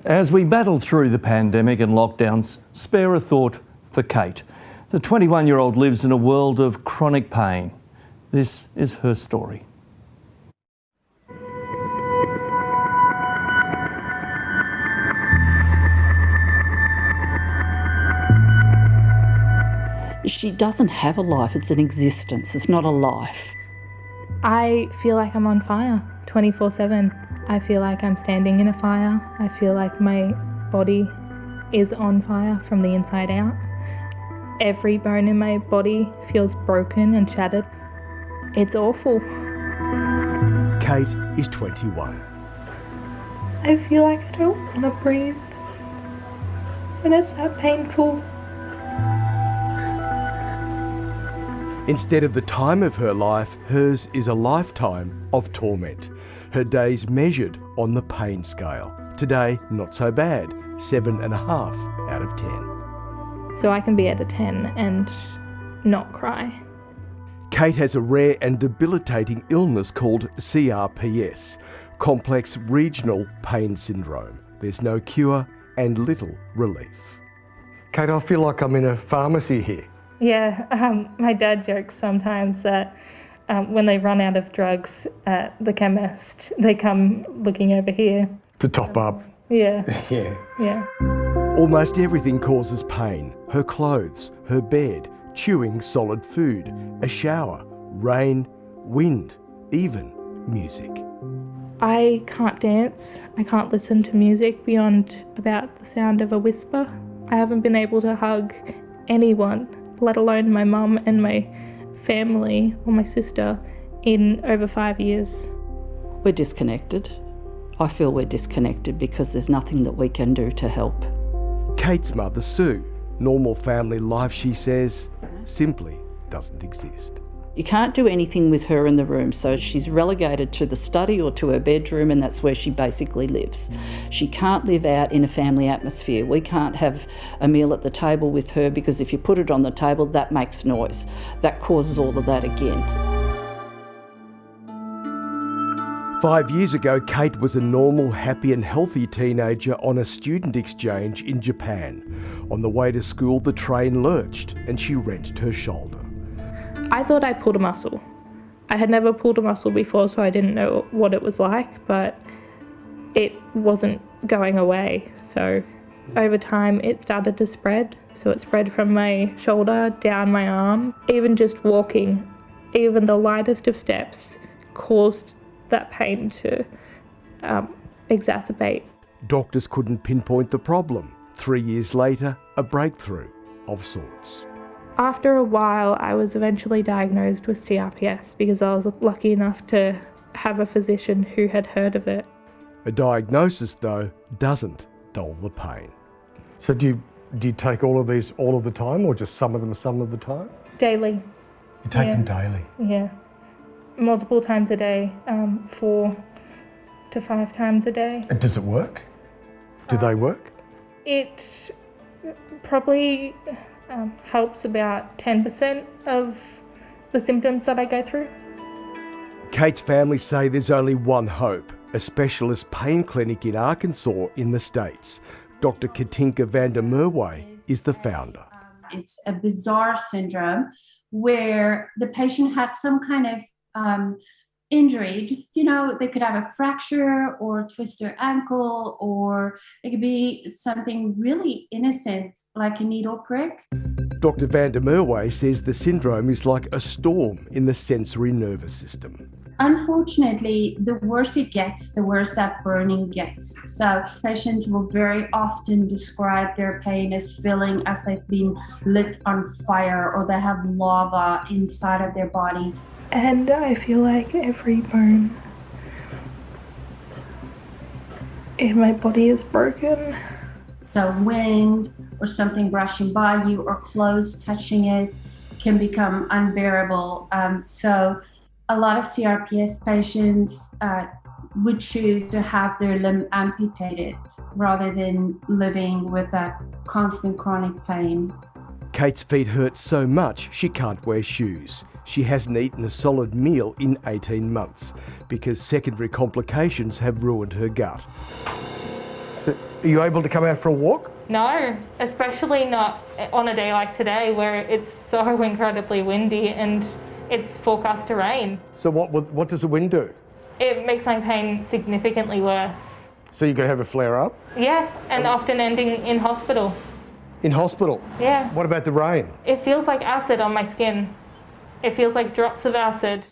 As we battle through the pandemic and lockdowns, spare a thought for Kate. The 21-year-old lives in a world of chronic pain. This is her story. She doesn't have a life, it's an existence, it's not a life. I feel like I'm on fire 24/7. I feel like I'm standing in a fire. I feel like my body is on fire from the inside out. Every bone in my body feels broken and shattered. It's awful. Kate is 21. I feel like I don't want to breathe. And it's that painful. Instead of the time of her life, hers is a lifetime of torment. Her days measured on the pain scale. Today, not so bad, 7.5 out of 10. So I can be at a 10 and not cry. Kate has a rare and debilitating illness called CRPS, Complex Regional Pain Syndrome. There's no cure and little relief. Kate, I feel like I'm in a pharmacy here. Yeah, my dad jokes sometimes that when they run out of drugs at the chemist, they come looking over here. To top up. Yeah. Yeah. Almost everything causes pain. Her clothes, her bed, chewing solid food, a shower, rain, wind, even music. I can't dance. I can't listen to music beyond about the sound of a whisper. I haven't been able to hug anyone, let alone my mum and my family or my sister, in over 5 years. We're disconnected. I feel we're disconnected because there's nothing that we can do to help. Kate's mother, Sue, normal family life, she says, simply doesn't exist. You can't do anything with her in the room, so she's relegated to the study or to her bedroom, and that's where she basically lives. She can't live out in a family atmosphere. We can't have a meal at the table with her because if you put it on the table, that makes noise. That causes all of that again. 5 years ago, Kate was a normal, happy and healthy teenager on a student exchange in Japan. On the way to school, the train lurched and she wrenched her shoulder. I thought I pulled a muscle. I had never pulled a muscle before, so I didn't know what it was like, but it wasn't going away. So over time, it started to spread. So it spread from my shoulder down my arm. Even just walking, even the lightest of steps caused that pain to exacerbate. Doctors couldn't pinpoint the problem. 3 years later, a breakthrough of sorts. After a while, I was eventually diagnosed with CRPS because I was lucky enough to have a physician who had heard of it. A diagnosis, though, doesn't dull the pain. So do you take all of these all of the time, or just some of them some of the time? Daily. You take them daily? Yeah. Multiple times a day, 4 to 5 times a day. And does it work? Do they work? It probably helps about 10% of the symptoms that I go through. Kate's family say there's only one hope, a specialist pain clinic in Arkansas in the States. Dr. Katinka van der Merwe is the founder. It's a bizarre syndrome where the patient has some kind of injury. Just, they could have a fracture or twist their ankle, or it could be something really innocent like a needle prick. Dr. van der Merwe says the syndrome is like a storm in the sensory nervous system. Unfortunately, the worse it gets, the worse that burning gets. So patients will very often describe their pain as feeling as they've been lit on fire, or they have lava inside of their body. And I feel like every bone in my body is broken. So wind or something brushing by you or clothes touching it can become unbearable. So a lot of CRPS patients would choose to have their limb amputated rather than living with that constant chronic pain. Kate's feet hurt so much she can't wear shoes. She hasn't eaten a solid meal in 18 months because secondary complications have ruined her gut. So Are you able to come out for a walk? No, especially not on a day like today where it's so incredibly windy and it's forecast to rain. So what does the wind do? It makes my pain significantly worse. So you're going to have a flare up? Yeah, and often ending in hospital. In hospital? Yeah. What about the rain? It feels like acid on my skin. It feels like drops of acid.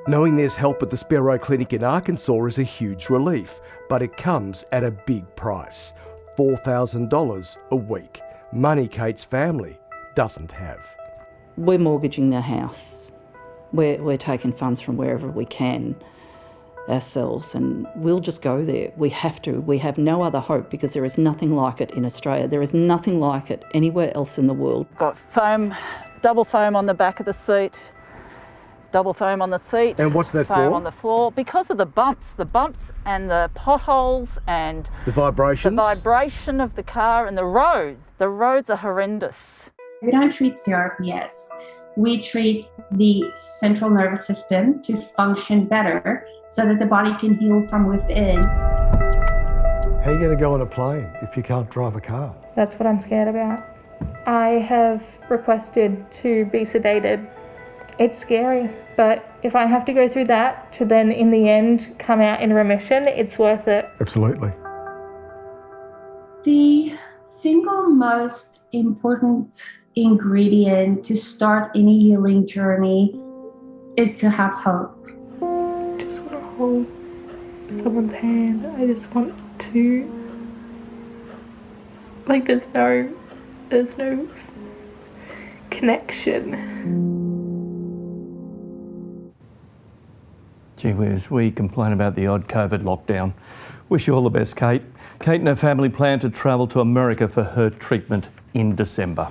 Knowing there's help at the Sparrow Clinic in Arkansas is a huge relief, but it comes at a big price. $4,000 a week. Money Kate's family doesn't have. We're mortgaging their house. We're taking funds from wherever we can ourselves, and we'll just go there. We have to. We have no other hope because there is nothing like it in Australia. There is nothing like it anywhere else in the world. Got foam, double foam on the back of the seat, double foam on the seat. And what's that foam for? on the floor because of the bumps and the potholes and The vibrations? the vibration of the car and the roads. The roads are horrendous. We don't treat CRPS. We treat the central nervous system to function better so that the body can heal from within. How are you going to go on a plane if you can't drive a car? That's what I'm scared about. I have requested to be sedated. It's scary, but if I have to go through that to then in the end come out in remission, it's worth it. Absolutely. The single most important ingredient to start any healing journey is to have hope. I just want to hold someone's hand. I just want to, like, there's no connection. Gee whiz, we complain about the odd COVID lockdown. Wish you all the best, Kate. Kate and her family plan to travel to America for her treatment in December.